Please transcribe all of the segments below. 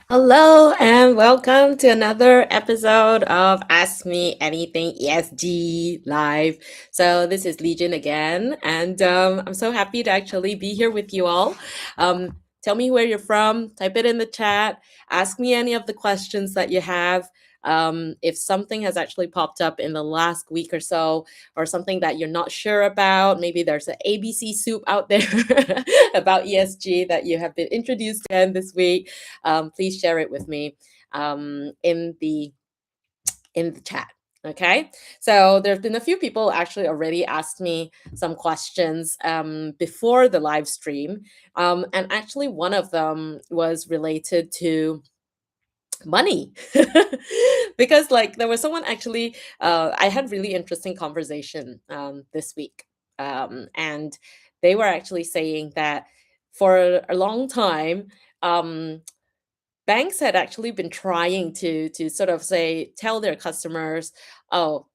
Hello and welcome to another episode of Ask Me Anything ESG live. So this is Lijin again, and I'm so happy to actually be here with you all. Tell me where you're from, type it in the chat, ask me any of the questions that you have. If something has actually popped up in the last week or so, or something that you're not sure about, maybe there's an ABC soup out there about ESG that you have been introduced to this week. Please share it with me in the chat. Okay, so there's been a few people actually already asked me some questions before the live stream, and actually one of them was related to money because like there was someone actually I had really interesting conversation this week, and they were actually saying that for a long time banks had actually been trying to sort of say tell their customers, oh,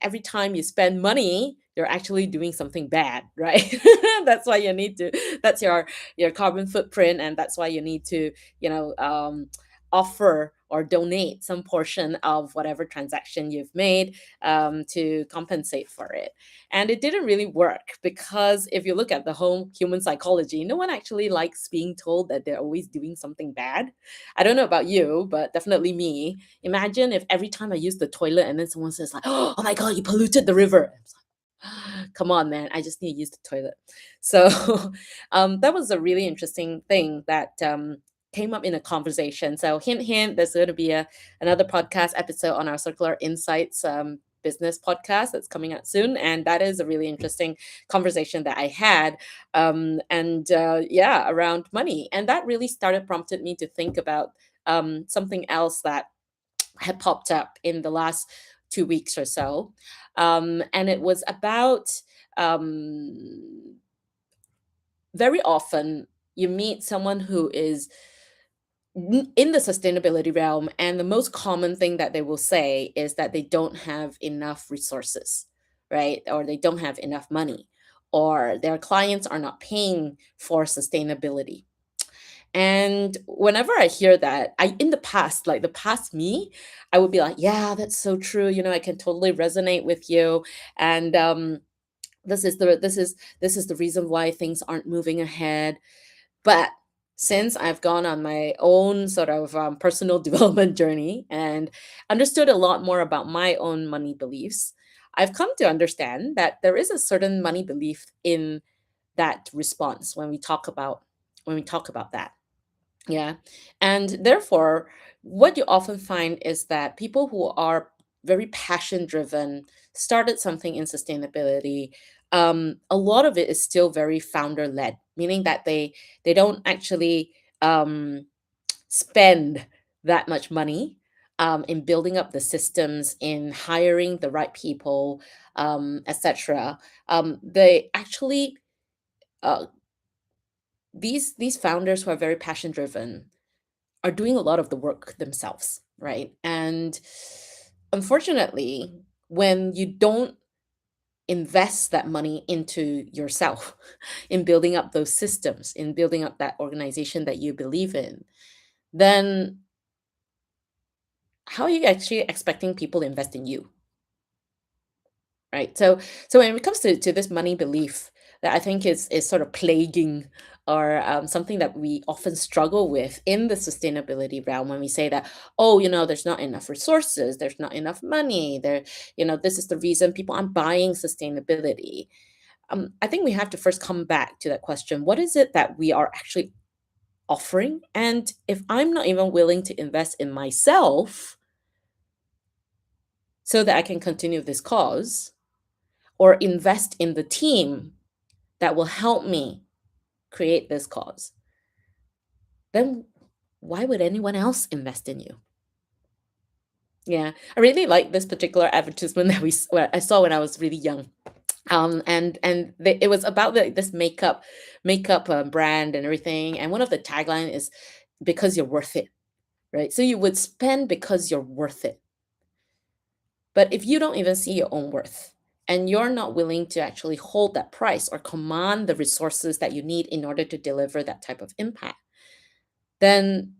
every time you spend money you're actually doing something bad, right? That's why you need to, that's your carbon footprint, and that's why you need to, you know um, offer or donate some portion of whatever transaction you've made, to compensate for it. And it didn't really work because if you look at the whole human psychology, no one actually likes being told that they're always doing something bad. I don't know about you, but definitely me. Imagine if every time I use the toilet and then someone says like, "Oh my god, you polluted the river." I was like, come on, man, I just need to use the toilet. So that was a really interesting thing that came up in a conversation. So hint, hint, there's going to be another podcast episode on our Circular Insights business podcast that's coming out soon, and that is a really interesting conversation that I had, and yeah, around money, and that really started prompted me to think about something else that had popped up in the last 2 weeks or so, and it was about um, very often you meet someone who is in the sustainability realm, and the most common thing that they will say is that they don't have enough resources, right? Or they don't have enough money, or their clients are not paying for sustainability. And whenever I hear that, I in the past, like the past me, I would be like, yeah, that's so true. I can totally resonate with you. And this is the reason why things aren't moving ahead. But since I've gone on my own sort of personal development journey and understood a lot more about my own money beliefs, I've come to understand that there is a certain money belief in that response when we talk about that. Yeah. And therefore, what you often find is that people who are very passion driven started something in sustainability. A lot of it is still very founder led, meaning that they don't actually spend that much money in building up the systems, in hiring the right people, etc. They actually uh, these founders who are very passion driven are doing a lot of the work themselves, right? And unfortunately, when you don't invest that money into yourself, in building up those systems, in building up that organization that you believe in, then how are you actually expecting people to invest in you? Right. So when it comes to this money belief that I think is sort of plaguing, or something that we often struggle with in the sustainability realm, when we say that, oh, there's not enough resources, there's not enough money there, this is the reason people aren't buying sustainability. I think we have to first come back to that question: what is it that we are actually offering? And if I'm not even willing to invest in myself so that I can continue this cause, or invest in the team that will help me create this cause, then why would anyone else invest in you? Yeah, I really like this particular advertisement that I saw when I was really young. It was about this makeup brand and everything. And one of the tagline is because you're worth it, right? So you would spend because you're worth it. But if you don't even see your own worth, and you're not willing to actually hold that price or command the resources that you need in order to deliver that type of impact, then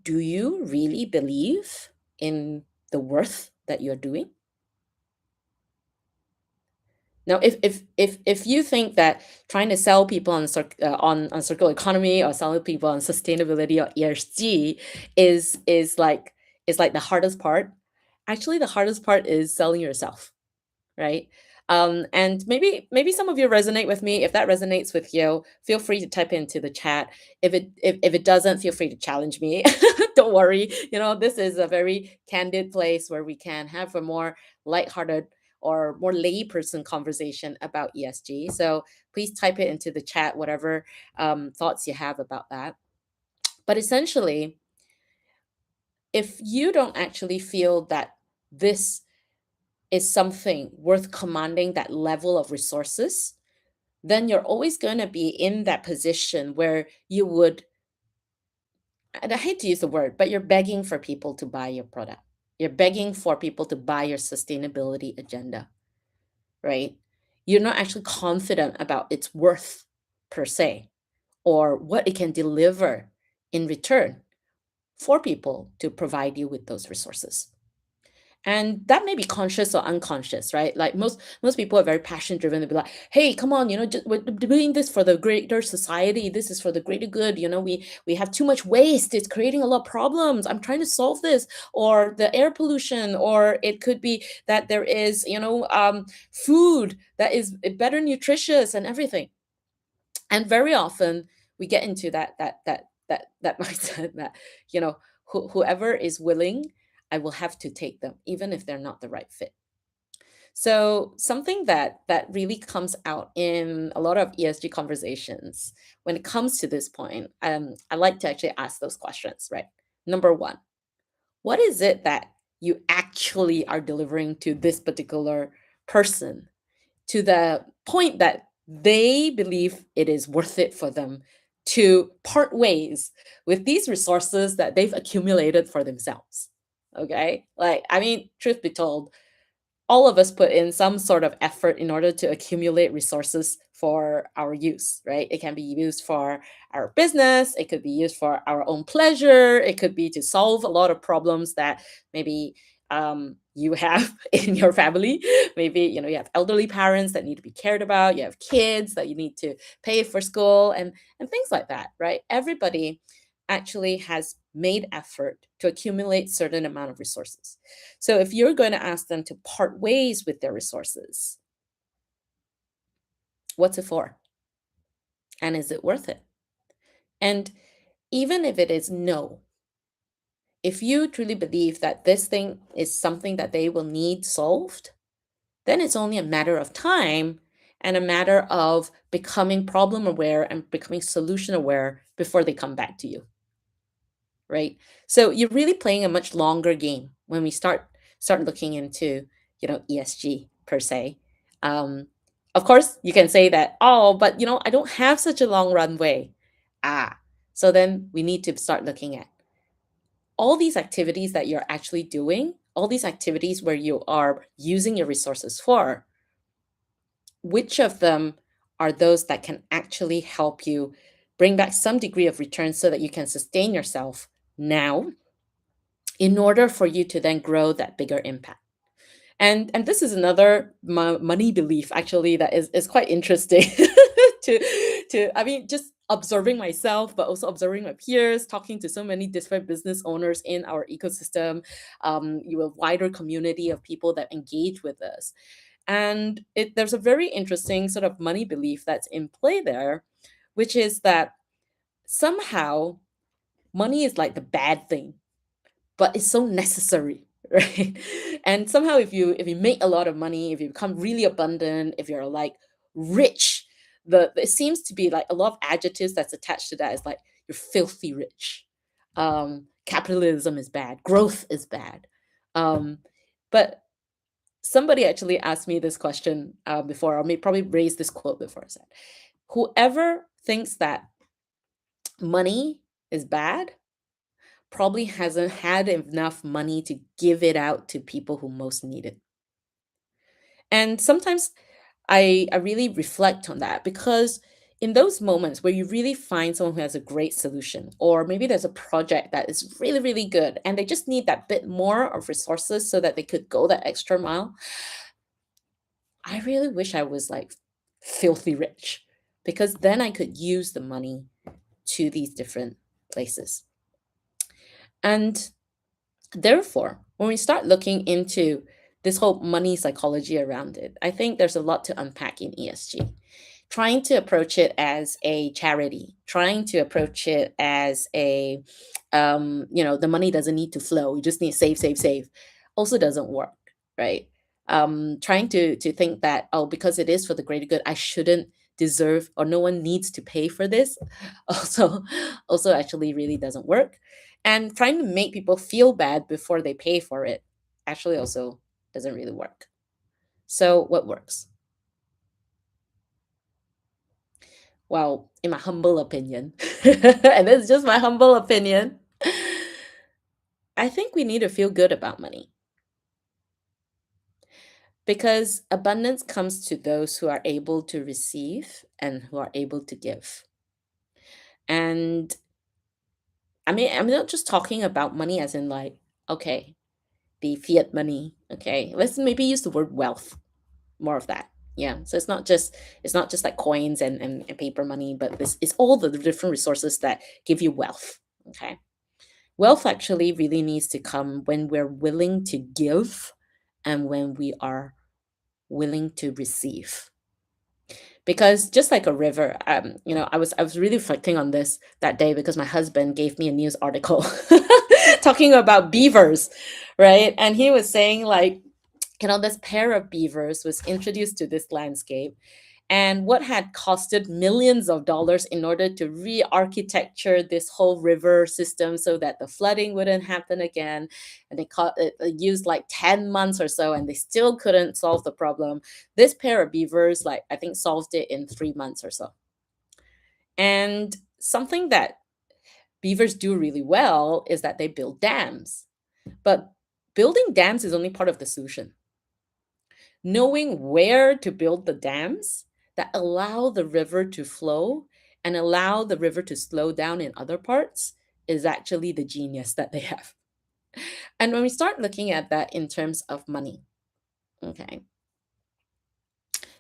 Do you really believe in the worth that you're doing? Now, if you think that trying to sell people on on circular economy or selling people on sustainability or ESG is like the hardest part, actually the hardest part is selling yourself, right? And maybe some of you resonate with me. If that resonates with you, feel free to type into the chat. If it doesn't, feel free to challenge me. Don't worry. This is a very candid place where we can have a more lighthearted or more layperson conversation about ESG. So please type it into the chat, whatever thoughts you have about that. But essentially, if you don't actually feel that this is something worth commanding that level of resources, then you're always going to be in that position where you would, and I hate to use the word, but you're begging for people to buy your product. You're begging for people to buy your sustainability agenda, right? You're not actually confident about its worth per se or what it can deliver in return for people to provide you with those resources. And that may be conscious or unconscious, right? Like most people are very passion driven. They'll be like, "Hey, come on, we're doing this for the greater society. This is for the greater good. We have too much waste. It's creating a lot of problems. I'm trying to solve this." Or the air pollution, or it could be that there is, food that is better nutritious and everything. And very often we get into that mindset that whoever is willing, I will have to take them even if they're not the right fit. So something that really comes out in a lot of ESG conversations when it comes to this point, I like to actually ask those questions, right? Number one, what is it that you actually are delivering to this particular person, to the point that they believe it is worth it for them to part ways with these resources that they've accumulated for themselves? Okay. Like, I mean, truth be told, all of us put in some sort of effort in order to accumulate resources for our use, right? It can be used for our business, it could be used for our own pleasure, it could be to solve a lot of problems that maybe you have in your family. Maybe you have elderly parents that need to be cared about, you have kids that you need to pay for school and things like that, right? Everybody actually has made effort to accumulate certain amount of resources. So if you're going to ask them to part ways with their resources, what's it for? And is it worth it? And even if it is no, if you truly believe that this thing is something that they will need solved, then it's only a matter of time and a matter of becoming problem aware and becoming solution aware before they come back to you. Right? So you're really playing a much longer game when we start looking into ESG per se. Um, of course, you can say that, oh, but I don't have such a long runway. Ah, so then we need to start looking at all these activities that you're actually doing, all these activities where you are using your resources for. Which of them are those that can actually help you bring back some degree of return so that you can sustain yourself now in order for you to then grow that bigger impact. And this is another money belief actually that is quite interesting to I mean, just observing myself, but also observing my peers, talking to so many different business owners in our ecosystem, you have wider community of people that engage with us. And there's a very interesting sort of money belief that's in play there, which is that somehow money is like the bad thing, but it's so necessary, right? And somehow if you make a lot of money, if you become really abundant, if you're like rich, it seems to be like a lot of adjectives that's attached to that is like you're filthy rich. Capitalism is bad, growth is bad. But somebody actually asked me this question before, or may probably raised this quote before. I said, whoever thinks that money is bad probably hasn't had enough money to give it out to people who most need it. And sometimes I really reflect on that because In those moments where you really find someone who has a great solution, or maybe there's a project that is really, really good, and they just need that bit more of resources so that they could go that extra mile, I really wish I was like filthy rich, because then I could use the money to these different places. And therefore, when we start looking into this whole money psychology around it, I think there's a lot to unpack in ESG. Trying to approach it as a charity, trying to approach it as a, the money doesn't need to flow, you just need to save, save, save, also doesn't work, right? Trying to think that, oh, because it is for the greater good, I shouldn't deserve, or no one needs to pay for this, also also actually really doesn't work. And trying to make people feel bad before they pay for it actually also doesn't really work. So what works? Well, in my humble opinion, and this is just my humble opinion, I think we need to feel good about money, because abundance comes to those who are able to receive and who are able to give. And I mean, I'm not just talking about money as in like, okay, the fiat money. Okay, let's maybe use the word wealth, more of that. Yeah. So it's not just like coins and paper money, but this is all the different resources that give you wealth. Okay. Wealth actually really needs to come when we're willing to give and when we are willing to receive. Because just like a river, I was really reflecting on this that day because my husband gave me a news article talking about beavers, right? And he was saying like, this pair of beavers was introduced to this landscape, and what had costed millions of dollars in order to re-architecture this whole river system so that the flooding wouldn't happen again. And it used like 10 months or so, and they still couldn't solve the problem. This pair of beavers, like, I think, solved it in 3 months or so. And something that beavers do really well is that they build dams. But building dams is only part of the solution. Knowing where to build the dams that allow the river to flow and allow the river to slow down in other parts is actually the genius that they have. And when we start looking at that in terms of money, okay,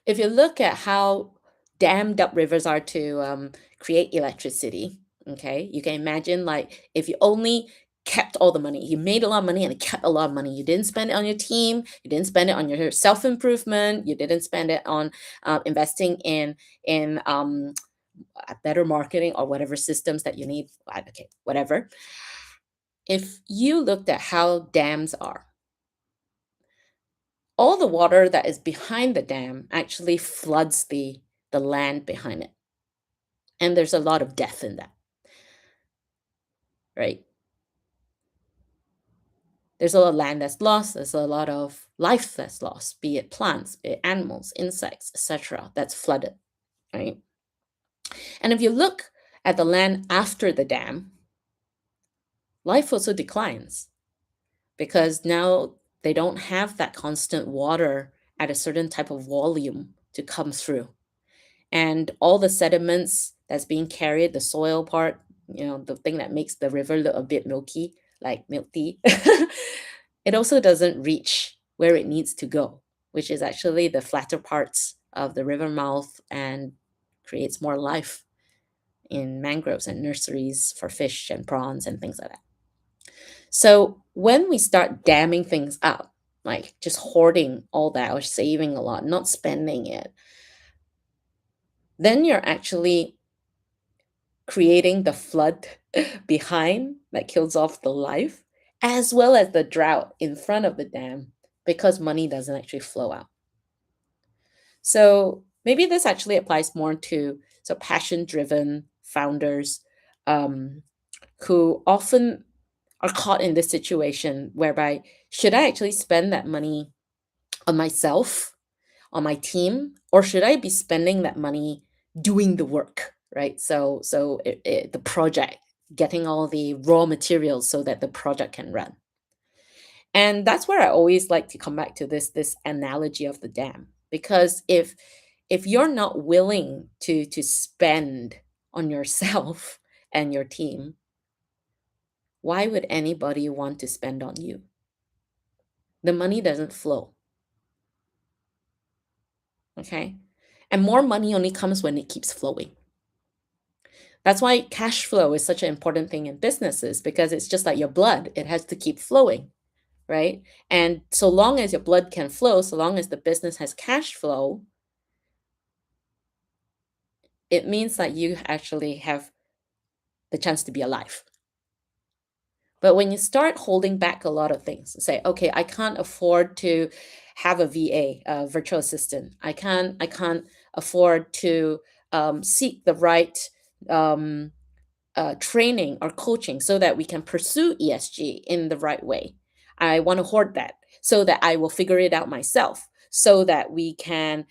if you look at how dammed up rivers are to create electricity, okay, you can imagine like if you only kept all the money, you made a lot of money and kept a lot of money. You didn't spend it on your team, you didn't spend it on your self improvement, you didn't spend it on investing in better marketing or whatever systems that you need. Okay, whatever. If you looked at how dams are, all the water that is behind the dam actually floods the land behind it. And there's a lot of death in that, right? There's a lot of land that's lost, there's a lot of life that's lost, be it plants, be it animals, insects, etc., that's flooded, right? And if you look at the land after the dam, life also declines because now they don't have that constant water at a certain type of volume to come through. And all the sediments that's being carried, the soil part, the thing that makes the river look a bit milky, like milk tea, it also doesn't reach where it needs to go, which is actually the flatter parts of the river mouth, and creates more life in mangroves and nurseries for fish and prawns and things like that. So when we start damming things up, like just hoarding all that or saving a lot, not spending it, then you're actually creating the flood behind that kills off the life, as well as the drought in front of the dam, because money doesn't actually flow out. So maybe this actually applies more to passion driven founders um, who often are caught in this situation whereby, should I actually spend that money on myself, on my team, or should I be spending that money doing the work, right? So the project, getting all the raw materials so that the project can run. And that's where I always like to come back to this analogy of the dam, because If you're not willing to spend on yourself and your team, why would anybody want to spend on you? The money doesn't flow, okay? And more money only comes when it keeps flowing. That's why cash flow is such an important thing in businesses, because it's just like your blood, it has to keep flowing, right? And so long as your blood can flow, so long as the business has cash flow, it means that you actually have the chance to be alive. But when you start holding back a lot of things, say, okay, I can't afford to have a VA, virtual assistant. I can't afford to seek the right um, training or coaching so that we can pursue ESG in the right way. I want to hoard that so that I will figure it out myself, so that we can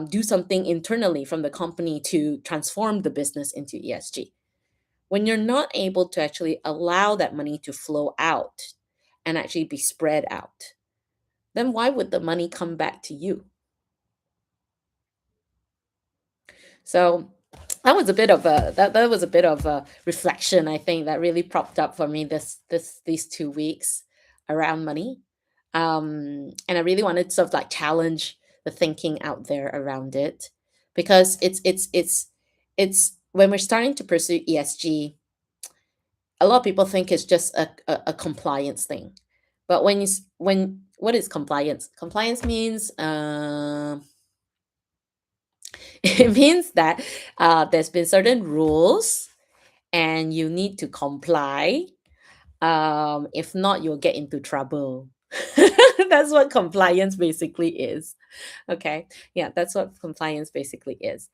do something internally from the company to transform the business into ESG. When you're not able to actually allow that money to flow out and actually be spread out, then why would the money come back to you? So that was a bit of a reflection, I think, that really propped up for me these 2 weeks around money. And I really wanted to sort of like challenge the thinking out there around it, because it's when we're starting to pursue ESG, a lot of people think it's just a compliance thing. But when what is compliance? Compliance means it means that there's been certain rules and you need to comply. If not, you'll get into trouble. That's what compliance basically is. Okay. Yeah, that's what compliance basically is.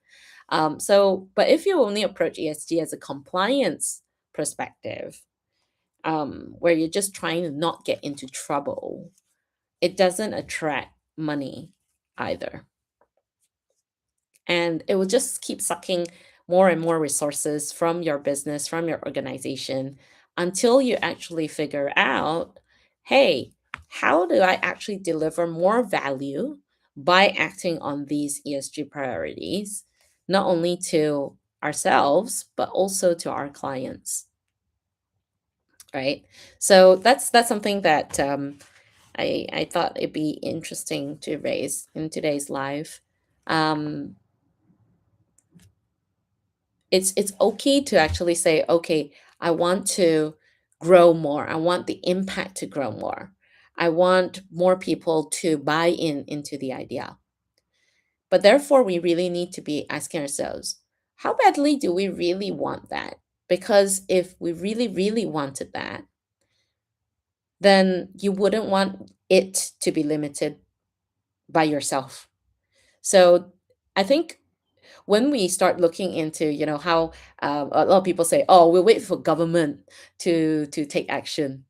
But if you only approach ESG as a compliance perspective, where you're just trying to not get into trouble, it doesn't attract money either. And it will just keep sucking more and more resources from your business, from your organization, until you actually figure out, hey, how do I actually deliver more value by acting on these ESG priorities, not only to ourselves, but also to our clients, right? So that's something that I thought it'd be interesting to raise in today's life. Um, it's okay to actually say, okay, I want to grow more. I want the impact to grow more. I want more people to buy into the idea. But therefore, we really need to be asking ourselves, how badly do we really want that? Because if we really, really wanted that, then you wouldn't want it to be limited by yourself. So I think when we start looking into, how a lot of people say, oh, we'll wait for government to take action.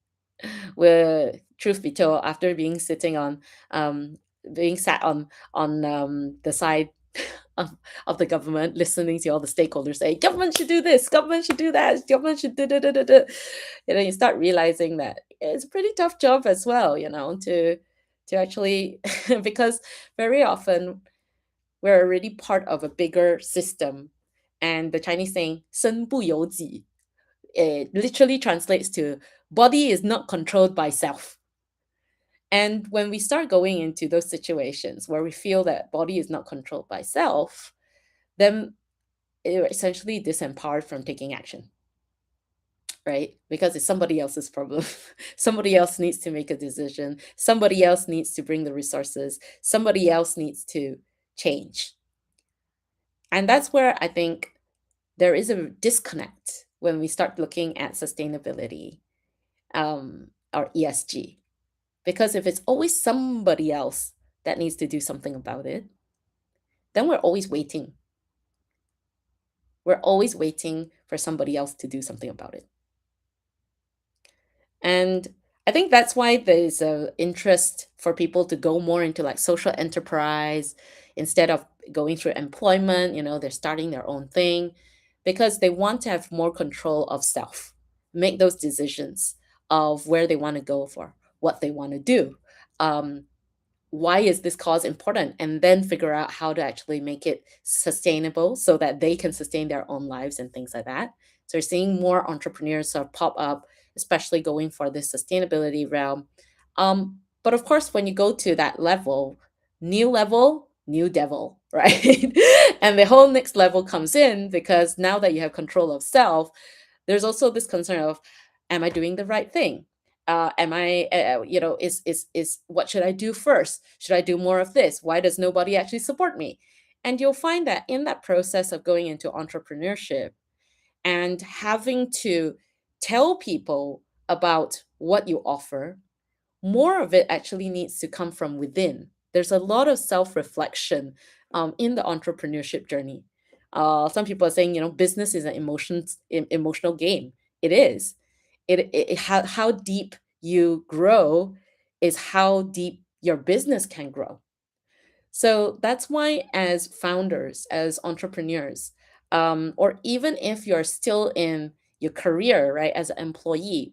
Where, truth be told, after being sat on the side of the government, listening to all the stakeholders say, government should do this, government should do that, government should do, do, do, do, do. You start realizing that it's a pretty tough job as well, to actually because very often we're already part of a bigger system. And the Chinese saying, 身不由己, it literally translates to body is not controlled by self. And when we start going into those situations where we feel that body is not controlled by self, then you're essentially disempowered from taking action, right? Because it's somebody else's problem. Somebody else needs to make a decision. Somebody else needs to bring the resources. Somebody else needs to change. And that's where I think there is a disconnect when we start looking at sustainability, or ESG. Because if it's always somebody else that needs to do something about it, then we're always waiting. We're always waiting for somebody else to do something about it. And I think that's why there's a interest for people to go more into like social enterprise instead of going through employment. They're starting their own thing because they want to have more control of self, make those decisions of where they want to go, for what they want to do, um, why is this cause important, and then figure out how to actually make it sustainable so that they can sustain their own lives and things like that. So you're seeing more entrepreneurs sort of pop up, especially going for this sustainability realm. But of course, when you go to that level, new devil, right? And the whole next level comes in, because now that you have control of self, there's also this concern of, am I doing the right thing? Am I, is what should I do first? Should I do more of this? Why does nobody actually support me? And you'll find that in that process of going into entrepreneurship and having to tell people about what you offer, more of it actually needs to come from within. There's a lot of self reflection in the entrepreneurship journey. Some people are saying, business is an emotional game. It is. How deep you grow is how deep your business can grow. So that's why, as founders, as entrepreneurs, or even if you're still in your career, right, as an employee,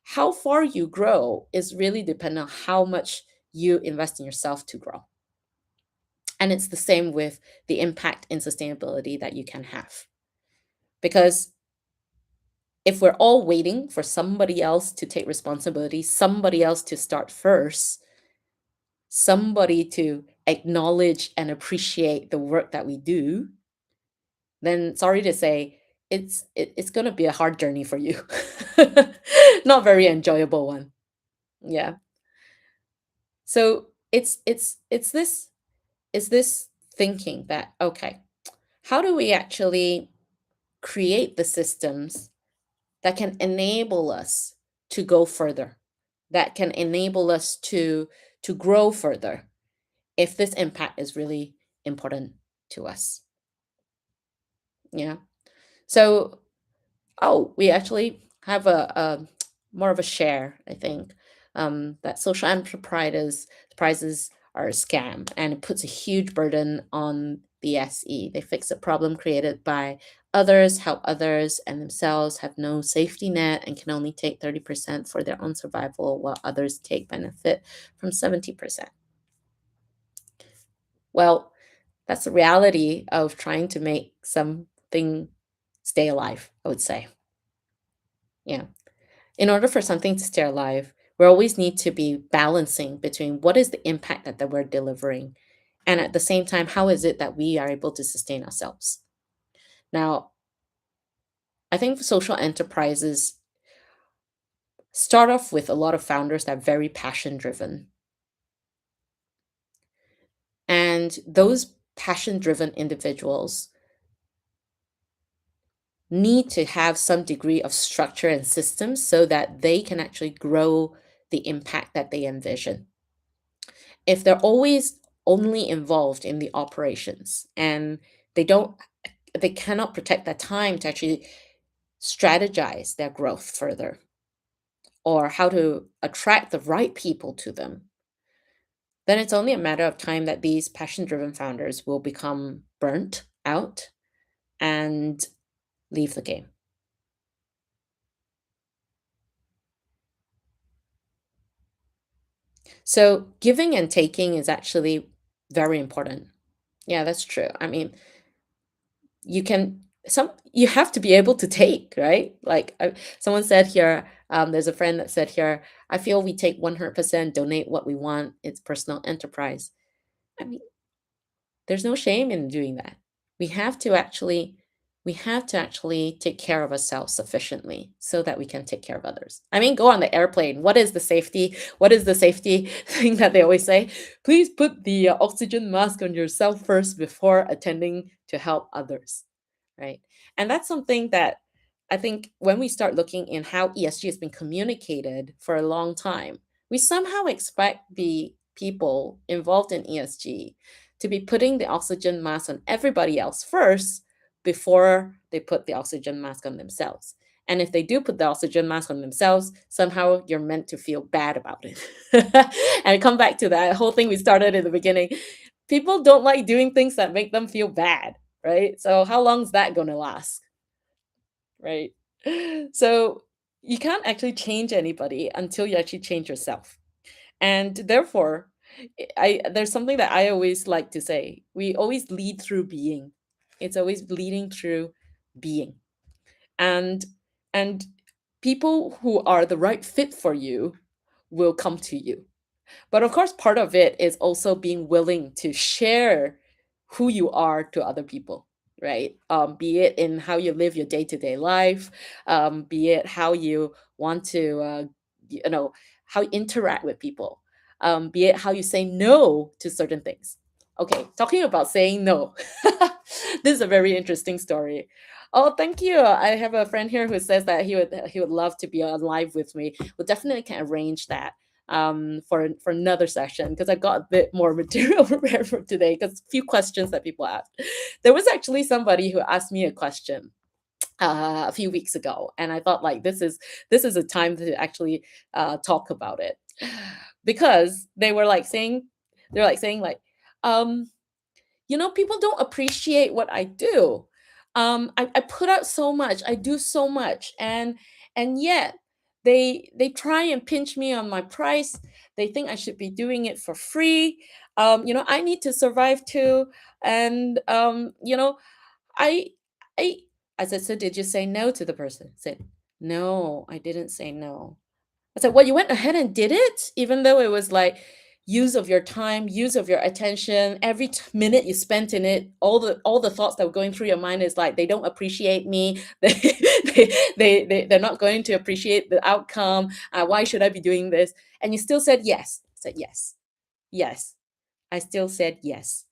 how far you grow is really dependent on how much you invest in yourself to grow. And it's the same with the impact in sustainability that you can have. Because if we're all waiting for somebody else to take responsibility, somebody else to start first, somebody to acknowledge and appreciate the work that we do, then sorry to say, it's going to be a hard journey for you. Not very enjoyable one. Yeah. So it's this thinking that, okay, how do we actually create the systems that can enable us to go further, that can enable us to grow further, if this impact is really important to us. Yeah. So, oh, we actually have a more of a share, I think, that social enterprises prizes are a scam, and it puts a huge burden on the SE. They fix a problem created by others, help others, and themselves have no safety net and can only take 30% for their own survival, while others take benefit from 70%. Well, that's the reality of trying to make something stay alive, I would say. Yeah. In order for something to stay alive, we always need to be balancing between what is the impact that we're delivering, and at the same time, how is it that we are able to sustain ourselves. Now, I think social enterprises start off with a lot of founders that are very passion driven, and those passion driven individuals need to have some degree of structure and systems so that they can actually grow the impact that they envision. If they're always only involved in the operations, and they cannot protect their time to actually strategize their growth further, or how to attract the right people to them, then it's only a matter of time that these passion driven founders will become burnt out and leave the game. So giving and taking is actually very important. Yeah, that's true. I mean, you have to be able to take, right? Like, someone said here, there's a friend that said here, I feel we take 100%, donate what we want. It's personal enterprise. I mean, there's no shame in doing that. We have to actually we have to actually take care of ourselves sufficiently so that we can take care of others. I mean, go on the airplane. What is the safety? What is the safety thing that they always say? Please put the oxygen mask on yourself first before attending to help others, right? And that's something that I think when we start looking in how ESG has been communicated for a long time, we somehow expect the people involved in ESG to be putting the oxygen mask on everybody else first before they put the oxygen mask on themselves. And if they do put the oxygen mask on themselves, somehow you're meant to feel bad about it. And come back to that whole thing we started in the beginning. People don't like doing things that make them feel bad, right? So how long is that going to last, right? So you can't actually change anybody until you actually change yourself. And therefore, I there's something that I always like to say. We always lead through being. It's always leading through being. And and people who are the right fit for you will come to you. But of course, part of it is also being willing to share who you are to other people, right? Be it in how you live your day to day life, be it how you want to, you know, how you interact with people, be it how you say no to certain things. Okay, talking about saying no, this is a very interesting story. Oh, thank you. I have a friend here who says that he would love to be on live with me. We definitely can arrange that for another session because I got a bit more material prepared for today because a few questions that people asked. There was actually somebody who asked me a question a few weeks ago, and I thought like this is a time to actually talk about it because they're like saying like um people don't appreciate what I do. I put out so much, I do so much, and yet they try and pinch me on my price. They think I should be doing it for free. I need to survive too, and I I I said, so did you say no to the person? Said, no, I didn't say no. I said, "Well, you went ahead and did it, even though it was like use of your time, use of your attention, every minute you spent in it, all the thoughts that were going through your mind is like they don't appreciate me, they're not going to appreciate the outcome. Why should I be doing this?" And you still said yes. I said yes, yes. I still said yes,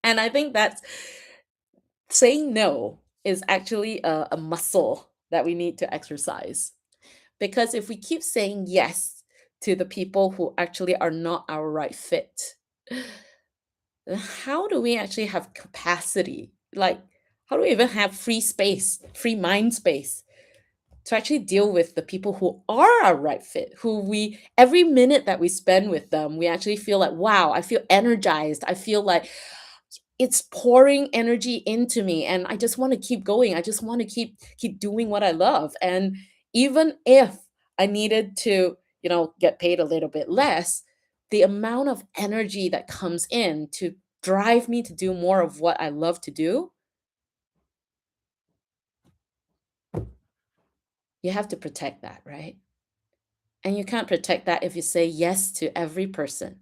and I think that's saying no is actually a muscle that we need to exercise. Because if we keep saying yes to the people who actually are not our right fit, then how do we actually have capacity? Like, how do we even have free space, free mind space to actually deal with the people who are our right fit, who we, every minute that we spend with them, we actually feel like, wow, I feel energized. I feel like it's pouring energy into me and I just want to keep going. I just want to keep doing what I love. And even if I needed to, get paid a little bit less, the amount of energy that comes in to drive me to do more of what I love to do, you have to protect that, right? And you can't protect that if you say yes to every person.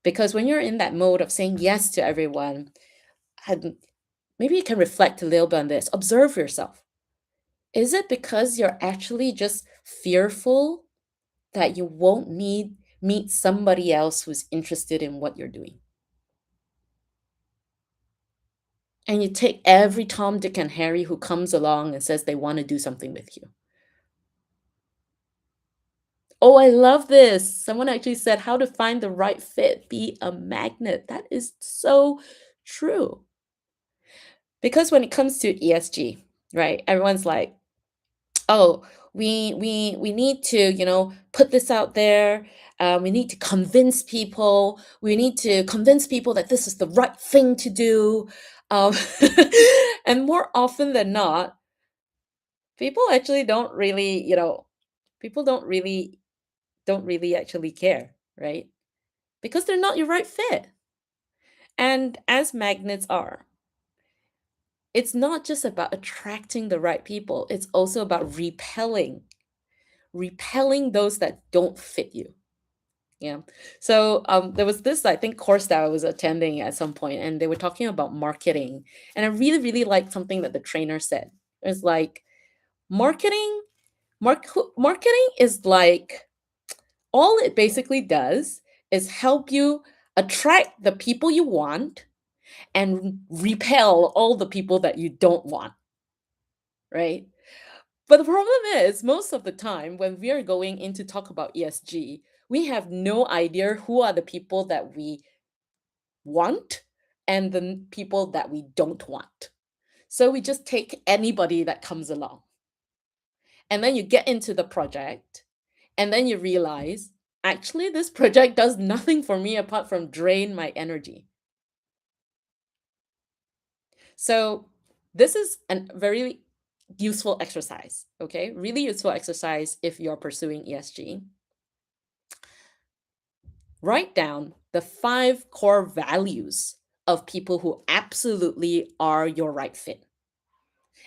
Because when you're in that mode of saying yes to everyone, and maybe you can reflect a little bit on this. Observe yourself. Is it because you're actually just fearful that you won't need meet somebody else who's interested in what you're doing? And you take every Tom, Dick, and Harry who comes along and says they want to do something with you. Oh, I love this. Someone actually said how to find the right fit, be a magnet. That is so true. Because when it comes to ESG, right, everyone's like, oh, we need to put this out there. We need to convince people. We need to convince people that this is the right thing to do. um, and more often than not, people actually don't really people don't really actually care, right? Because they're not your right fit. And as magnets are, it's not just about attracting the right people, it's also about repelling those that don't fit you. Yeah. So there was this, I think, course that I was attending at some point, and they were talking about marketing. And I really, really liked something that the trainer said. It was like marketing, marketing is like all it basically does is help you attract the people you want and repel all the people that you don't want, right? But the problem is, most of the time, when we are going in to talk about ESG, we have no idea who are the people that we want and the people that we don't want. So we just take anybody that comes along. And then you get into the project, and then you realize, actually, this project does nothing for me apart from drain my energy. So this is a very useful exercise, okay? Really useful exercise if you're pursuing ESG. write down the 5 core values of people who absolutely are your right fit.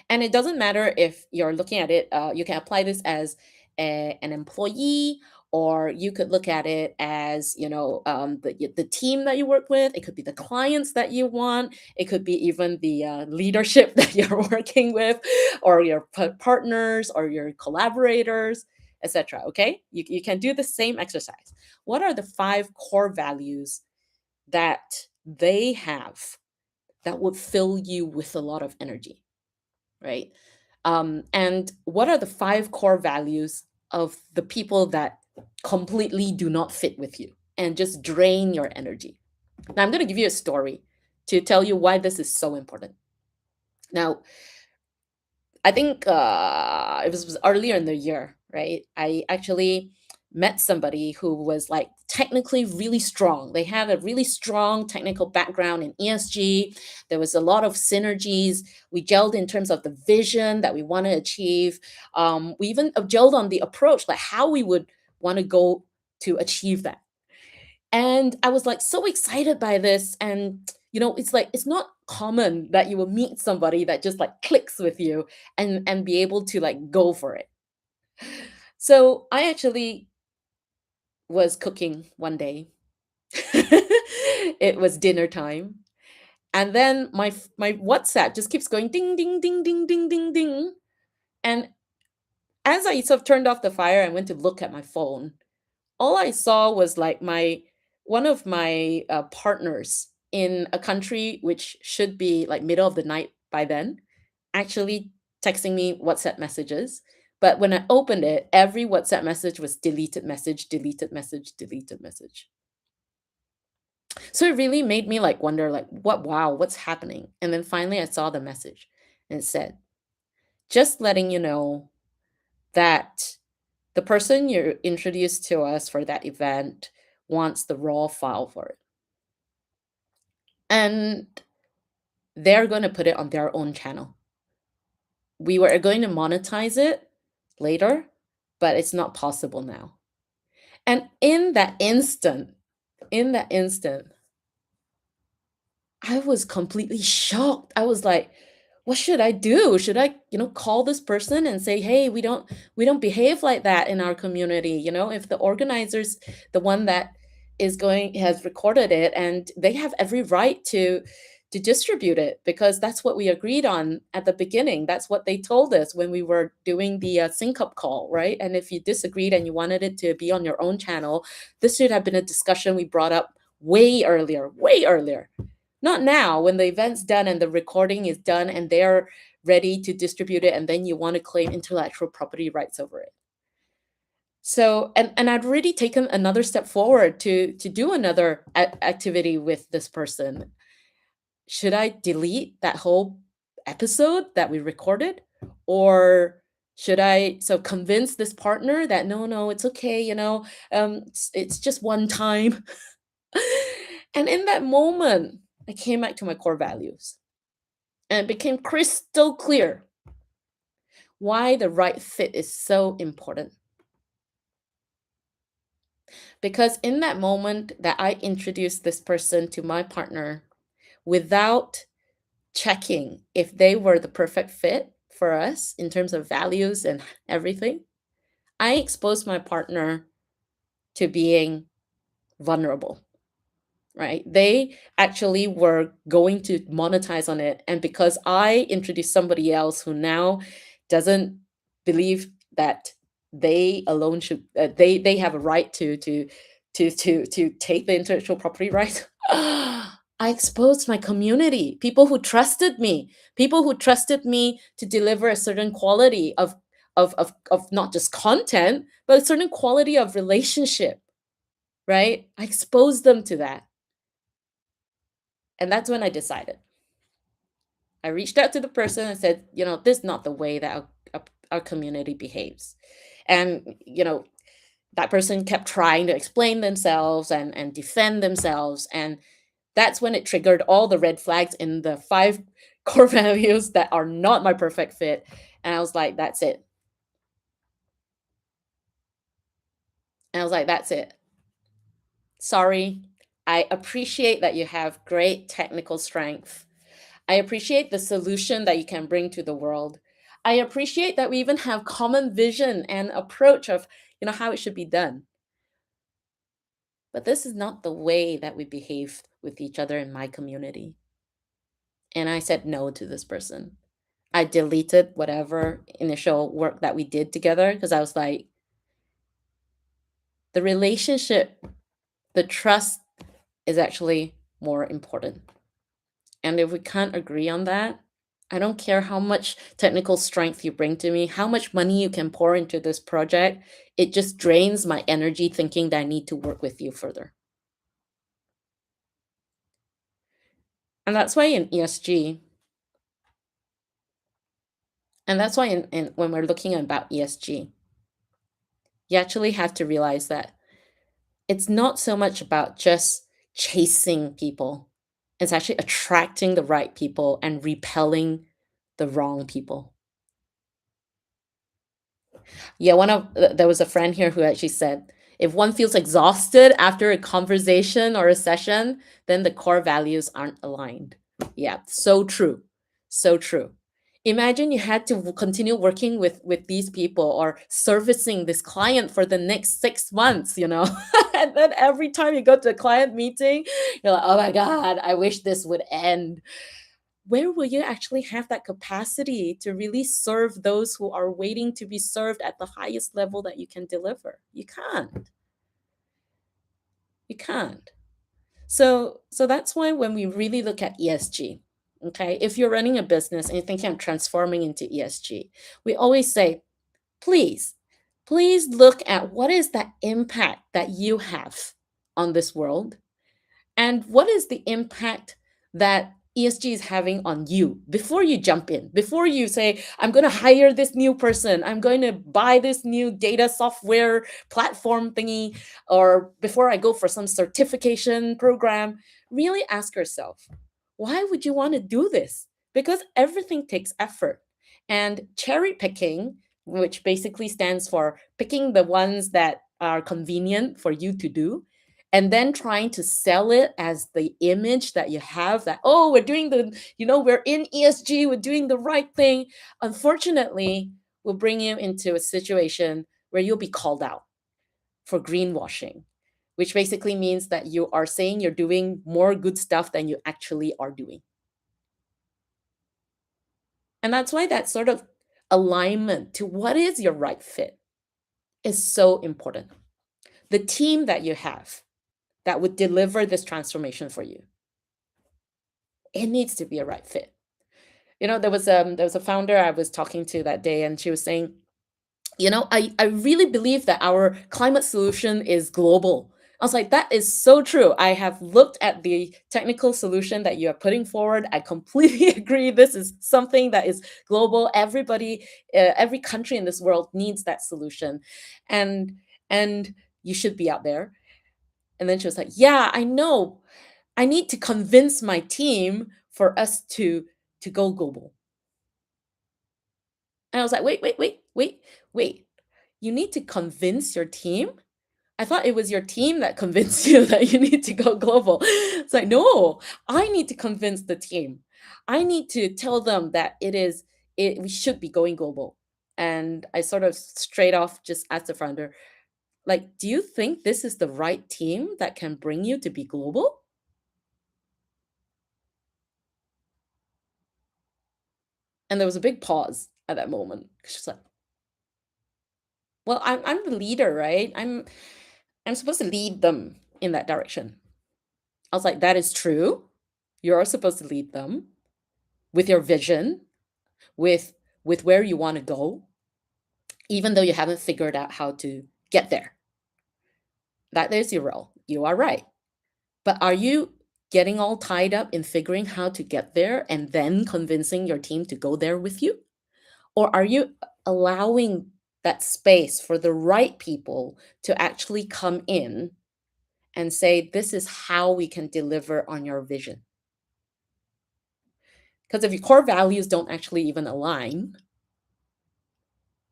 And it doesn't matter if you're looking at it, you can apply this as an employee, or you could look at it as, the team that you work with. It could be the clients that you want. It could be even the leadership that you're working with, or your partners, or your collaborators, etc. Okay, you can do the same exercise. What are the 5 core values that they have that would fill you with a lot of energy? Right? And what are the 5 core values of the people that completely do not fit with you and just drain your energy? Now, I'm going to give you a story to tell you why this is so important. Now, I think it was earlier in the year, right? I actually met somebody who was like technically really strong. They had a really strong technical background in ESG. There was a lot of synergies. We gelled in terms of the vision that we want to achieve. We even gelled on the approach, like how we would want to go to achieve that. And I was like so excited by this. And, it's like, it's not common that you will meet somebody that just like clicks with you and be able to like go for it. So I actually was cooking one day. It was dinner time. And then my WhatsApp just keeps going ding, ding, ding, ding, ding, ding, ding. And as I sort of turned off the fire and went to look at my phone, all I saw was like my one of my partners in a country which should be like middle of the night by then, actually texting me WhatsApp messages. But when I opened it, every WhatsApp message was deleted message, deleted message, deleted message. So it really made me like wonder, like, wow, what's happening? And then finally I saw the message and it said, just letting you know that the person you introduced to us for that event wants the raw file for it. And they're going to put it on their own channel. We were going to monetize it later, but it's not possible now. And in that instant, I was completely shocked. I was like, what should I do? Should I, call this person and say, "Hey, we don't behave like that in our community." If the organizers, the one that has recorded it, and they have every right to distribute it, because that's what we agreed on at the beginning. That's what they told us when we were doing the sync up call, right? And if you disagreed and you wanted it to be on your own channel, this should have been a discussion we brought up way earlier. Not now, when the event's done and the recording is done and they're ready to distribute it, and then you want to claim intellectual property rights over it. So, and I'd already taken another step forward to do another activity with this person. Should I delete that whole episode that we recorded? Or should I convince this partner that no, it's okay, it's just one time? And in that moment, I came back to my core values, and it became crystal clear why the right fit is so important. Because in that moment that I introduced this person to my partner without checking if they were the perfect fit for us in terms of values and everything, I exposed my partner to being vulnerable. Right? They actually were going to monetize on it. And because I introduced somebody else who now doesn't believe that they alone should, they have a right to take the intellectual property rights, I exposed my community, people who trusted me to deliver a certain quality of not just content, but a certain quality of relationship, right? I exposed them to that. And that's when I decided. I reached out to the person and said, this is not the way that our community behaves. And, that person kept trying to explain themselves and defend themselves. And that's when it triggered all the red flags in the 5 core values that are not my perfect fit. And I was like, that's it. And I was like, that's it. Sorry, I appreciate that you have great technical strength. I appreciate the solution that you can bring to the world. I appreciate that we even have common vision and approach of, how it should be done. But this is not the way that we behave with each other in my community. And I said no to this person. I deleted whatever initial work that we did together because I was like, the relationship, the trust is actually more important. And if we can't agree on that, I don't care how much technical strength you bring to me, how much money you can pour into this project. It just drains my energy thinking that I need to work with you further. And that's why in ESG, and that's why when we're looking about ESG, you actually have to realize that it's not so much about just chasing people. It's actually attracting the right people and repelling the wrong people. Yeah, there was a friend here who actually said, if one feels exhausted after a conversation or a session, then the core values aren't aligned. Yeah, so true. So true. Imagine you had to continue working with these people or servicing this client for the next 6 months, and then every time you go to a client meeting, you're like, oh my God, I wish this would end. Where will you actually have that capacity to really serve those who are waiting to be served at the highest level that you can deliver? You can't. You can't. So that's why when we really look at ESG, okay, if you're running a business and you're thinking of transforming into ESG, we always say, please, please look at what is that impact that you have on this world. And what is the impact that ESG is having on you before you jump in? Before you say, I'm going to hire this new person, I'm going to buy this new data software platform thingy, or before I go for some certification program, really ask yourself, why would you want to do this? Because everything takes effort. And cherry picking, which basically stands for picking the ones that are convenient for you to do, and then trying to sell it as the image that you have that, oh, we're doing we're in ESG, we're doing the right thing, unfortunately will bring you into a situation where you'll be called out for greenwashing, which basically means that you are saying you're doing more good stuff than you actually are doing. And that's why that sort of alignment to what is your right fit is so important. The team that you have that would deliver this transformation for you, it needs to be a right fit. There was a founder I was talking to that day, and she was saying, I really believe that our climate solution is global. I was like, that is so true. I have looked at the technical solution that you are putting forward. I completely agree. This is something that is global. Every country in this world needs that solution, and and you should be out there. And then she was like, yeah, I know. I need to convince my team for us to go global. And I was like, wait, wait, wait, wait, wait. You need to convince your team? I thought it was your team that convinced you that you need to go global. It's like, no, I need to convince the team. I need to tell them that we should be going global. And I sort of straight off just asked the founder, like, do you think this is the right team that can bring you to be global? And there was a big pause at that moment. She's like, well, I'm the leader, right? I'm supposed to lead them in that direction. I was like, that is true. You're supposed to lead them with your vision, with with where you want to go, even though you haven't figured out how to get there. That is your role. You are right. But are you getting all tied up in figuring how to get there and then convincing your team to go there with you? Or are you allowing that space for the right people to actually come in and say, this is how we can deliver on your vision? Because if your core values don't actually even align,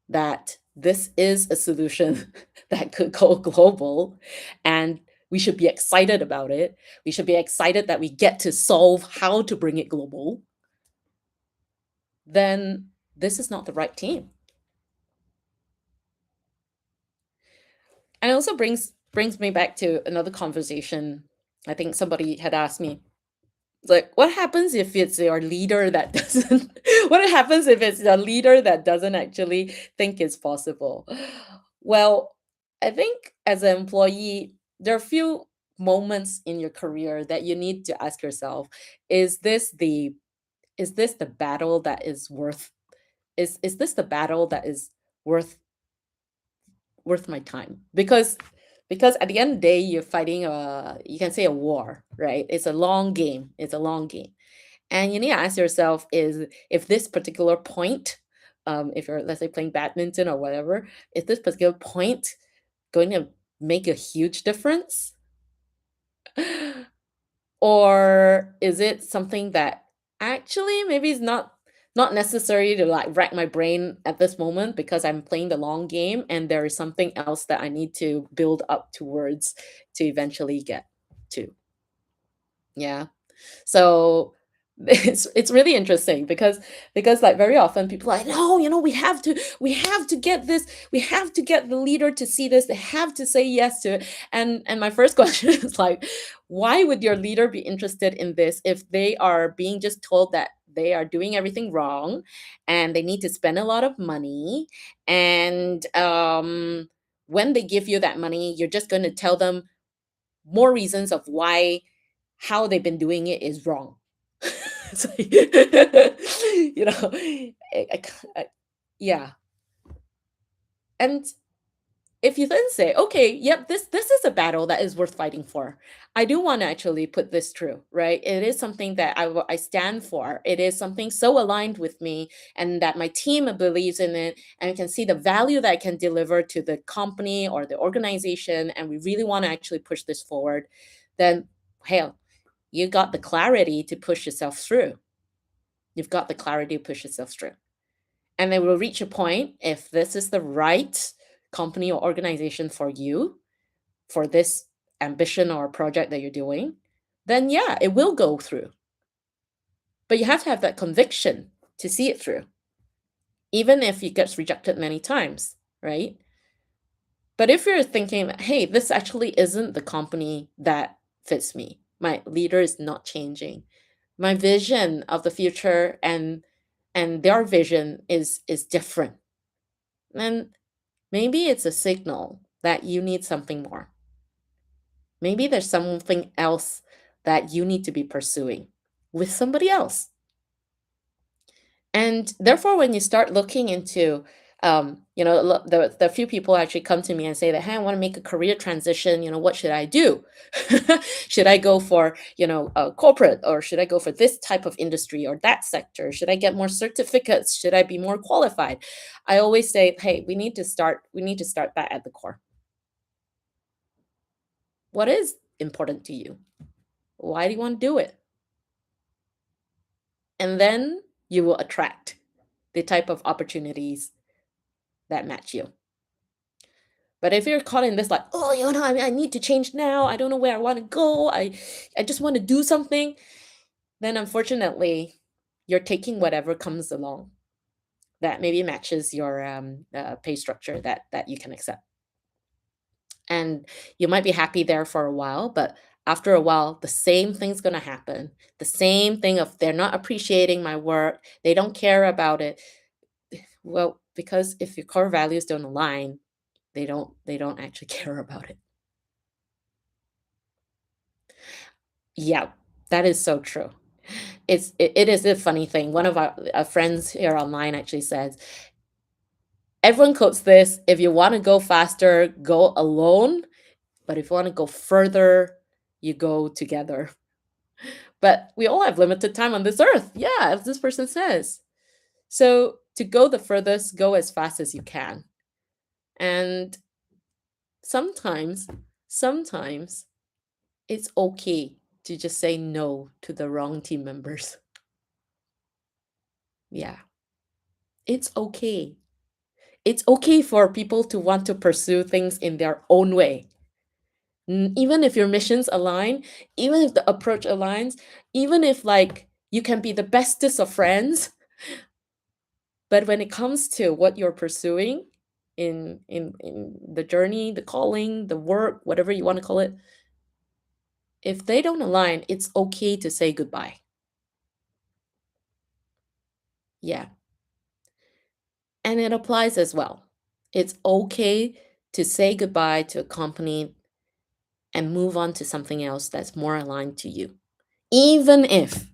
that this is a solution that could go global, and we should be excited about it. We should be excited that we get to solve how to bring it global. Then this is not the right team. And it also brings me back to another conversation. I think somebody had asked me, like, what happens if it's your leader that doesn't what happens if it's a leader that doesn't actually think it's possible? Well, I think as an employee, there are a few moments in your career that you need to ask yourself, is this the is this the battle that is worth is this the battle that is worth worth my time? Because at the end of the day, you're fighting a, you can say, a war, right? It's a long game. It's a long game. And you need to ask yourself, is if this particular point, if you're, let's say, playing badminton or whatever, is this particular point going to make a huge difference? Or is it something that actually maybe is not necessary to like rack my brain at this moment because I'm playing the long game and there is something else that I need to build up towards to eventually get to. Yeah. So it's really interesting because like very often people are like, no, we have to get this, we have to get the leader to see this, they have to say yes to it. And my first question is like, why would your leader be interested in this if they are being just told that they are doing everything wrong and they need to spend a lot of money, and when they give you that money, you're just going to tell them more reasons of why how they've been doing it is wrong. It's like, yeah. And if you then say, okay, yep, this is a battle that is worth fighting for. I do want to actually put this through, right? It is something that I stand for. It is something so aligned with me, and that my team believes in it, and can see the value that I can deliver to the company or the organization, and we really want to actually push this forward. Then, hell, you got the clarity to push yourself through. You've got the clarity to push yourself through. And then we'll reach a point, if this is the right company or organization for you, for this ambition or project that you're doing, then yeah, it will go through. But you have to have that conviction to see it through, even if it gets rejected many times, right? But if you're thinking, hey, this actually isn't the company that fits me, my leader is not changing, my vision of the future and their vision is different, then maybe it's a signal that you need something more. Maybe there's something else that you need to be pursuing with somebody else. And therefore, when you start looking into, the few people actually come to me and say that, hey, I want to make a career transition. What should I do? Should I go for, a corporate, or should I go for this type of industry or that sector? Should I get more certificates? Should I be more qualified? I always say, hey, we need to start that at the core. What is important to you? Why do you want to do it? And then you will attract the type of opportunities that match you. But if you're caught in this like, oh, I need to change now. I don't know where I want to go. I just want to do something. Then unfortunately, you're taking whatever comes along that maybe matches your pay structure that you can accept. And you might be happy there for a while, but after a while, the same thing's going to happen. The same thing of they're not appreciating my work. They don't care about it. Well, because if your core values don't align, they don't actually care about it. Yeah, that is so true. It is a funny thing. One of our friends here online actually says, everyone quotes this: if you want to go faster, go alone, but if you want to go further, you go together. But we all have limited time on this earth. Yeah, as this person says. So to go the furthest, go as fast as you can. And sometimes, sometimes it's okay to just say no to the wrong team members. Yeah, it's okay. It's okay for people to want to pursue things in their own way. Even if your missions align, even if the approach aligns, even if like you can be the bestest of friends, but when it comes to what you're pursuing in the journey, the calling, the work, whatever you want to call it, if they don't align, it's okay to say goodbye. Yeah. And it applies as well. It's okay to say goodbye to a company and move on to something else that's more aligned to you. Even if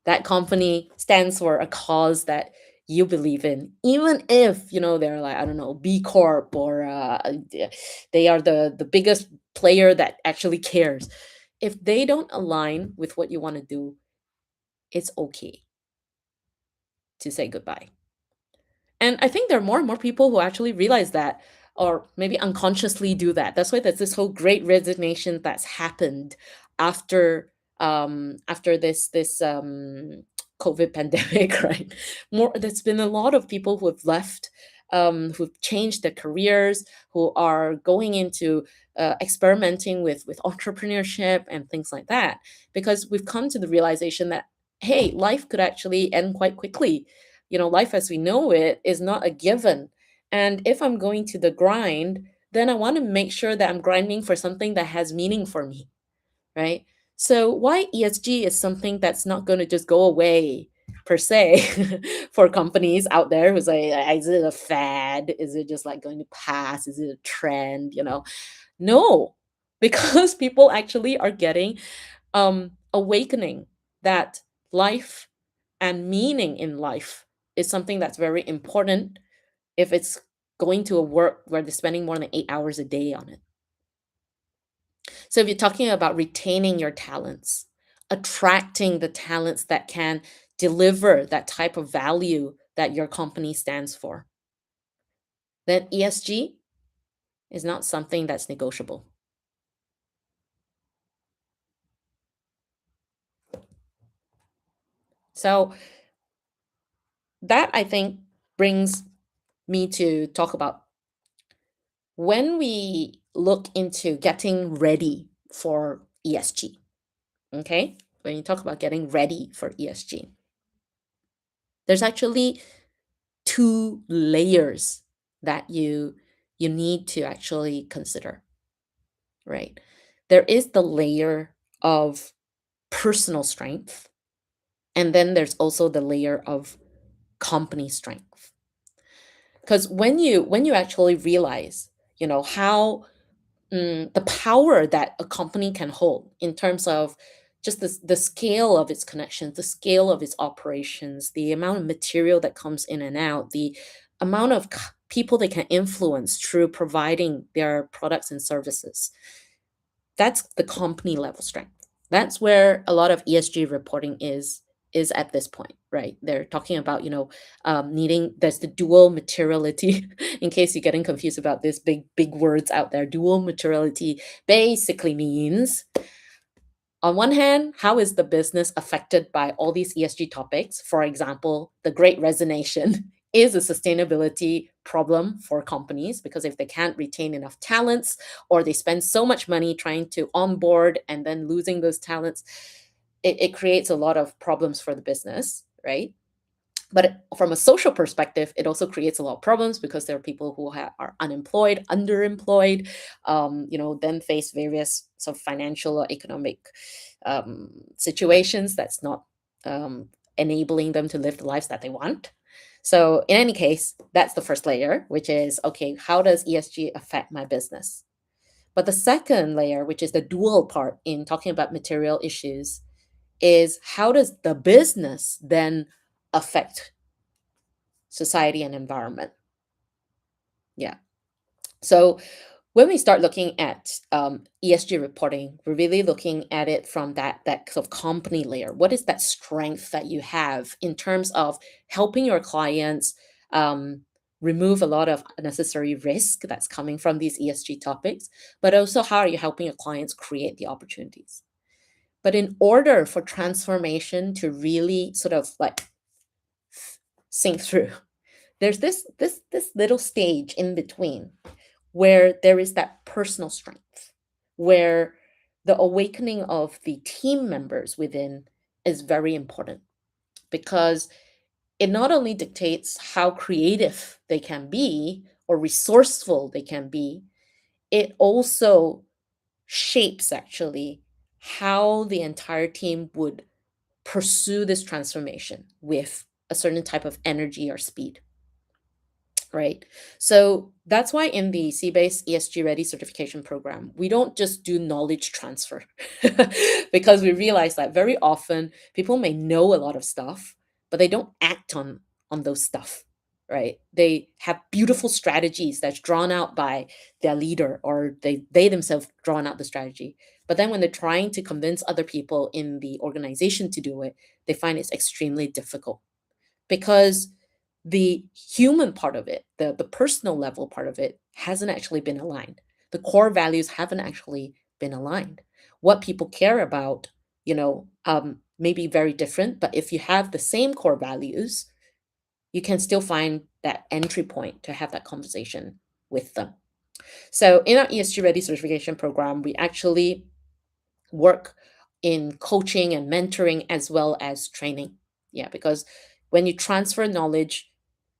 that company stands for a cause that you believe in, even if, they're like, I don't know, B Corp, or they are the biggest player that actually cares. If they don't align with what you want to do, it's okay to say goodbye. And I think there are more and more people who actually realize that, or maybe unconsciously do that. That's why there's this whole great resignation that's happened after this COVID pandemic, right? There's been a lot of people who have left, who've changed their careers, who are going into experimenting with entrepreneurship and things like that, because we've come to the realization that, hey, life could actually end quite quickly. Life as we know it is not a given. And if I'm going to the grind, then I want to make sure that I'm grinding for something that has meaning for me, right? So why ESG is something that's not going to just go away per se for companies out there who's like, is it a fad? Is it just like going to pass? Is it a trend? No, because people actually are getting awakening that life and meaning in life is something that's very important if it's going to a work where they're spending more than 8 hours a day on it. So if you're talking about retaining your talents, attracting the talents that can deliver that type of value that your company stands for, then ESG is not something that's negotiable. So that, I think, brings me to talk about when we look into getting ready for ESG. Okay? When you talk about getting ready for ESG, there's actually two layers that you need to actually consider, right? There is the layer of personal strength, and then there's also the layer of company strength. Because when you actually realize, how the power that a company can hold in terms of just the scale of its connections, the scale of its operations, the amount of material that comes in and out, the amount of people they can influence through providing their products and services. That's the company level strength. That's where a lot of ESG reporting is at this point, right? They're talking about, needing, there's the dual materiality. In case you're getting confused about this big words out there, dual materiality basically means, on one hand, how is the business affected by all these ESG topics? For example, the great resignation is a sustainability problem for companies, because if they can't retain enough talents, or they spend so much money trying to onboard and then losing those talents, it creates a lot of problems for the business, right? But from a social perspective, it also creates a lot of problems, because there are people who are unemployed, underemployed, then face various sort of financial or economic situations that's not enabling them to live the lives that they want. So in any case, that's the first layer, which is, okay, how does ESG affect my business? But the second layer, which is the dual part in talking about material issues, is how does the business then affect society and environment? Yeah. So when we start looking at ESG reporting, we're really looking at it from that sort of company layer. What is that strength that you have in terms of helping your clients um, remove a lot of unnecessary risk that's coming from these ESG topics, but also how are you helping your clients create the opportunities? But in order for transformation to really sort of like sink through, there's this little stage in between where there is that personal strength, where the awakening of the team members within is very important, because it not only dictates how creative they can be or resourceful they can be, it also shapes actually how the entire team would pursue this transformation with a certain type of energy or speed, right? So that's why in the C-based ESG Ready certification program, we don't just do knowledge transfer because we realize that very often people may know a lot of stuff, but they don't act on those stuff, right? They have beautiful strategies that's drawn out by their leader, or they themselves drawn out the strategy. But then when they're trying to convince other people in the organization to do it, they find it's extremely difficult, because the human part of it, the personal level part of it, hasn't actually been aligned. The core values haven't actually been aligned. What people care about, may be very different, but if you have the same core values, you can still find that entry point to have that conversation with them. So in our ESG Ready certification program, we actually work in coaching and mentoring as well as training. Yeah, because when you transfer knowledge,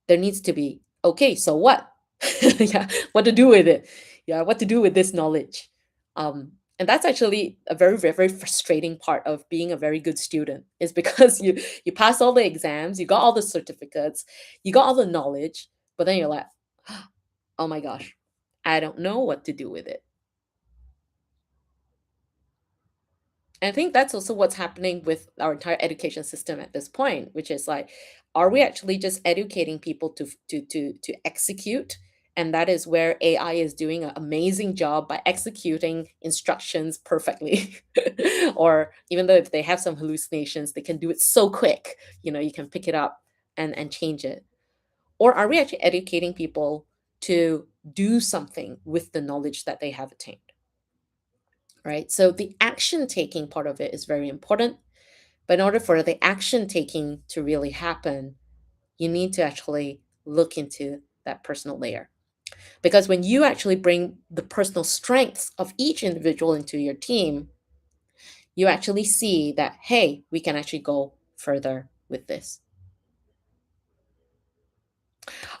there needs to be, okay, so what? Yeah, what to do with it? Yeah, what to do with this knowledge? And that's actually a very, very, very frustrating part of being a very good student, is because you pass all the exams, you got all the certificates, you got all the knowledge, but then you're like, oh my gosh, I don't know what to do with it. And I think that's also what's happening with our entire education system at this point, which is like, are we actually just educating people to execute? And that is where AI is doing an amazing job by executing instructions perfectly. Or even though if they have some hallucinations, they can do it so quick, you can pick it up and change it. Or are we actually educating people to do something with the knowledge that they have attained? Right? So the action taking part of it is very important. But in order for the action taking to really happen, you need to actually look into that personal layer. Because when you actually bring the personal strengths of each individual into your team, you actually see that, hey, we can actually go further with this.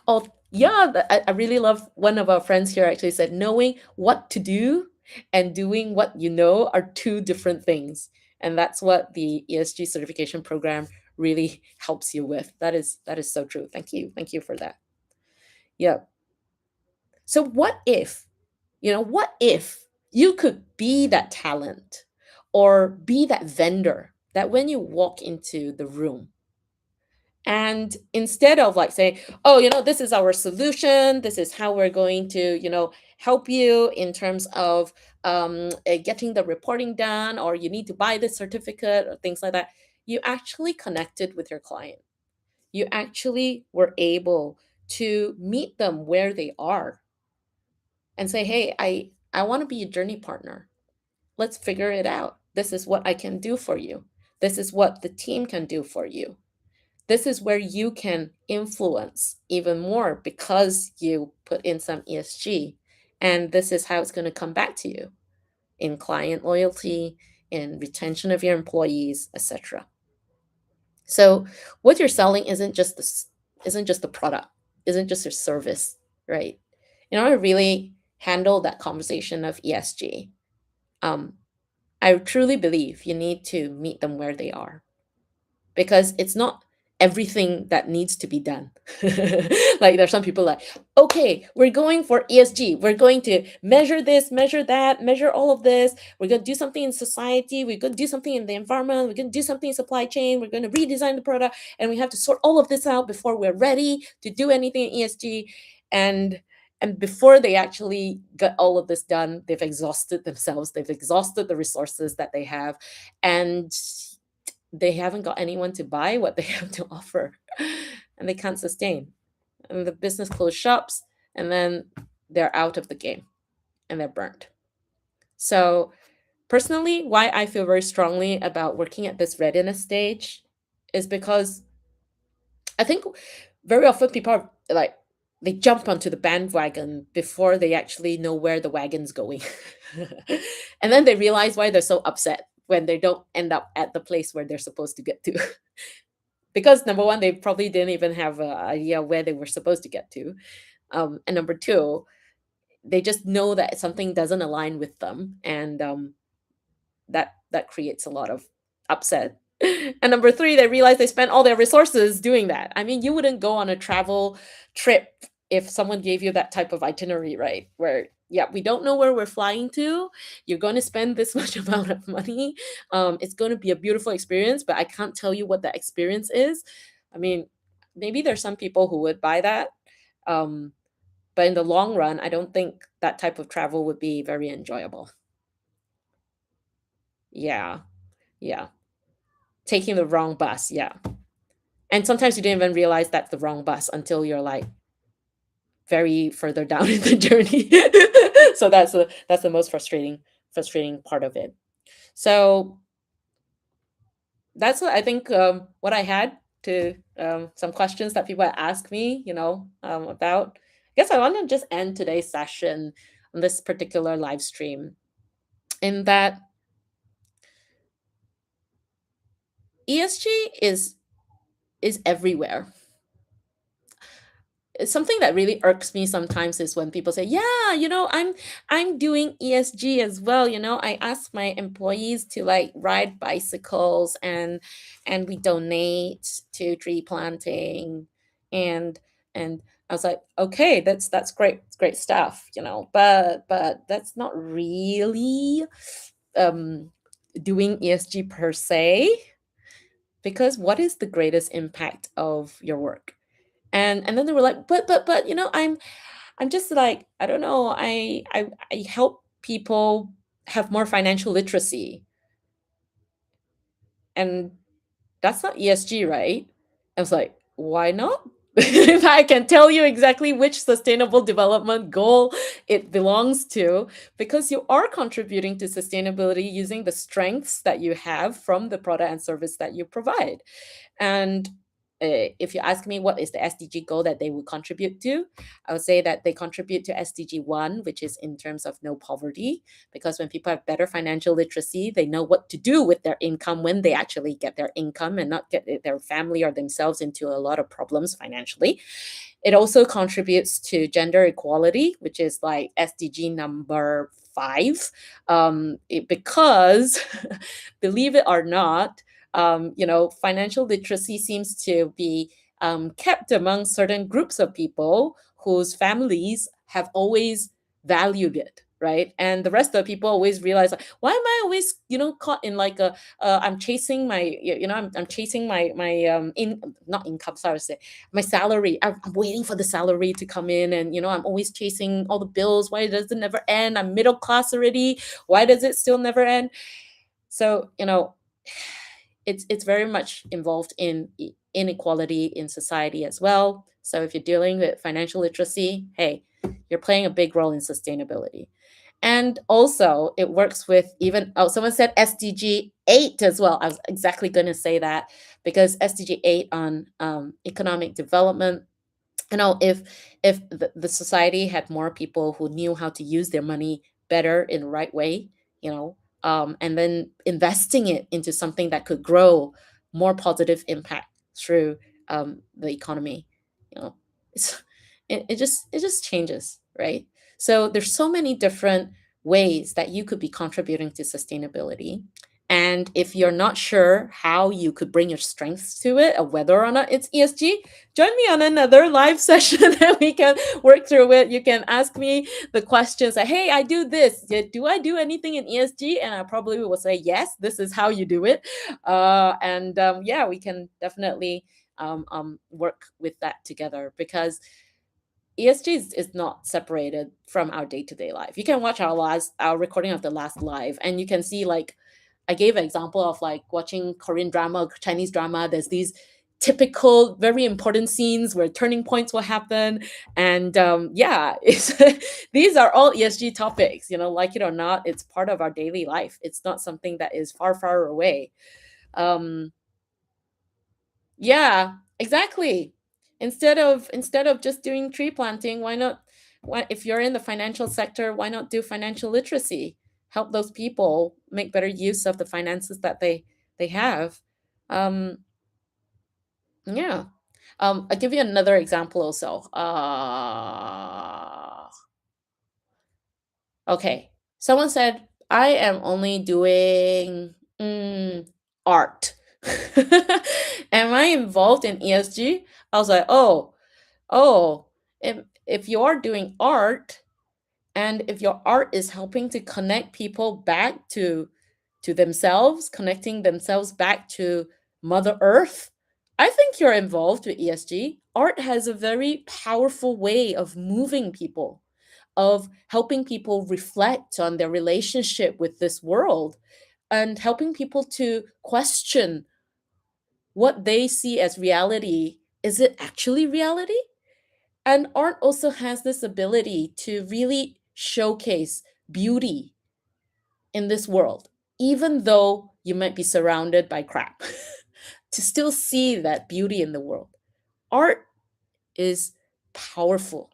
Oh, yeah, I really love, one of our friends here actually said, knowing what to do and doing what you know are two different things. And that's what the ESG certification program really helps you with. That is so true. Thank you. Thank you for that. Yeah. So what if you could be that talent or be that vendor that when you walk into the room, and instead of like saying, oh, this is our solution, this is how we're going to, help you in terms of getting the reporting done, or you need to buy this certificate or things like that, you actually connected with your client. You actually were able to meet them where they are and say, hey, I want to be a journey partner. Let's figure it out. This is what I can do for you. This is what the team can do for you. This is where you can influence even more because you put in some ESG. And this is how it's going to come back to you in client loyalty, in retention of your employees, etc. So what you're selling isn't just the product, isn't just your service, right? In order to really handle that conversation of ESG, um, I truly believe you need to meet them where they are, because it's not everything that needs to be done. Like there's some people like, okay, we're going for ESG. We're going to measure this, measure that, measure all of this. We're going to do something in society. We're going to do something in the environment. We're going to do something in supply chain. We're going to redesign the product. And we have to sort all of this out before we're ready to do anything in ESG. And before they actually get all of this done, they've exhausted themselves. They've exhausted the resources that they have. And they haven't got anyone to buy what they have to offer, and they can't sustain. And the business closed shops, and then they're out of the game and they're burnt. So, personally, why I feel very strongly about working at this readiness stage is because I think very often people are like, they jump onto the bandwagon before they actually know where the wagon's going. And then they realize why they're so upset when they don't end up at the place where they're supposed to get to. Because number one, they probably didn't even have an idea where they were supposed to get to. And number two, they just know that something doesn't align with them, and that creates a lot of upset. And number three, they realize they spent all their resources doing that. I mean, you wouldn't go on a travel trip if someone gave you that type of itinerary, right? Where, yeah, we don't know where we're flying to. You're going to spend this much amount of money. It's going to be a beautiful experience, but I can't tell you what that experience is. I mean, maybe there's some people who would buy that. Um, but in the long run, I don't think that type of travel would be very enjoyable. Yeah. Yeah. Taking the wrong bus, yeah. And sometimes you didn't even realize that's the wrong bus until you're, like, very further down in the journey. So that's the most frustrating part of it. So that's what I think, what I had to, some questions that people had asked me, about. I guess I want to just end today's session on this particular live stream in that ESG is everywhere. Something that really irks me sometimes is when people say, yeah, I'm doing ESG as well. I ask my employees to, like, ride bicycles, and we donate to tree planting, and I was like, okay, that's great. It's great stuff, but that's not really um doing ESG per se, because what is the greatest impact of your work? And then they were like, but I'm just, like, I don't know, I help people have more financial literacy, and that's not ESG, right? I was like, why not? If I can tell you exactly which sustainable development goal it belongs to, because you are contributing to sustainability using the strengths that you have from the product and service that you provide. And if you ask me what is the SDG goal that they would contribute to, I would say that they contribute to SDG 1, which is in terms of no poverty, because when people have better financial literacy, they know what to do with their income when they actually get their income, and not get their family or themselves into a lot of problems financially. It also contributes to gender equality, which is like SDG number 5, because believe it or not, financial literacy seems to be kept among certain groups of people whose families have always valued it, right? And the rest of the people always realize, like, why am I always, caught in, like, a I'm chasing my, I'm chasing my not income, sorry to say, my salary. I'm waiting for the salary to come in, and I'm always chasing all the bills. Why does it never end? I'm middle class already. Why does it still never end? So, it's very much involved in inequality in society as well. So if you're dealing with financial literacy, hey, you're playing a big role in sustainability. And also, it works with even, oh, someone said SDG 8 as well. I was exactly going to say that, because SDG 8 on economic development, if the society had more people who knew how to use their money better in the right way, and then investing it into something that could grow more positive impact through the economy, it's, it just changes, right? So there's so many different ways that you could be contributing to sustainability. And if you're not sure how you could bring your strengths to it, or whether or not it's ESG, join me on another live session and we can work through it. You can ask me the questions like, hey, I do this. Do I do anything in ESG? And I probably will say, yes, this is how you do it. Yeah, we can definitely work with that together, because ESG is not separated from our day-to-day life. You can watch our recording of the last live, and you can see, like, I gave an example of, like, watching Korean drama or Chinese drama. There's these typical, very important scenes where turning points will happen, and yeah, these are all ESG topics. Like it or not, it's part of our daily life. It's not something that is far, far away. Um, yeah, exactly. Instead of just doing tree planting, why not, if you're in the financial sector, why not do financial literacy? Help those people make better use of the finances that they have. Um, yeah. I'll give you another example also. Okay. Someone said, I am only doing art. Am I involved in ESG? I was like, oh, if you are doing art, and if your art is helping to connect people back to themselves, connecting themselves back to Mother Earth, I think you're involved with ESG. Art has a very powerful way of moving people, of helping people reflect on their relationship with this world, and helping people to question what they see as reality. Is it actually reality? And art also has this ability to really showcase beauty in this world, even though you might be surrounded by crap, to still see that beauty in the world. Art is powerful,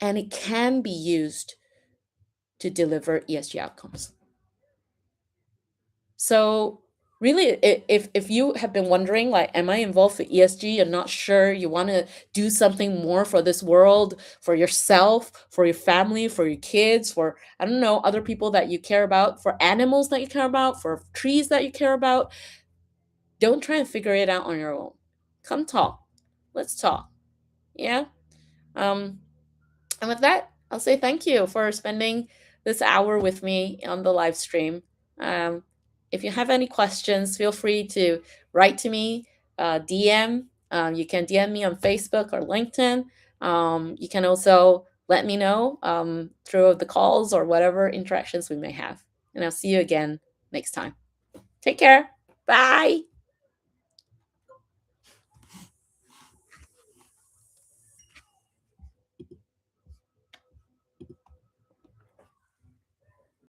and it can be used to deliver ESG outcomes. So really, if you have been wondering, like, am I involved with ESG? You're not sure, you want to do something more for this world, for yourself, for your family, for your kids, for, I don't know, other people that you care about, for animals that you care about, for trees that you care about, don't try and figure it out on your own. Come talk. Let's talk. Yeah. Um, and with that, I'll say thank you for spending this hour with me on the live stream. Um, if you have any questions, feel free to write to me, DM. You can DM me on Facebook or LinkedIn. You can also let me know through the calls or whatever interactions we may have. And I'll see you again next time. Take care. Bye.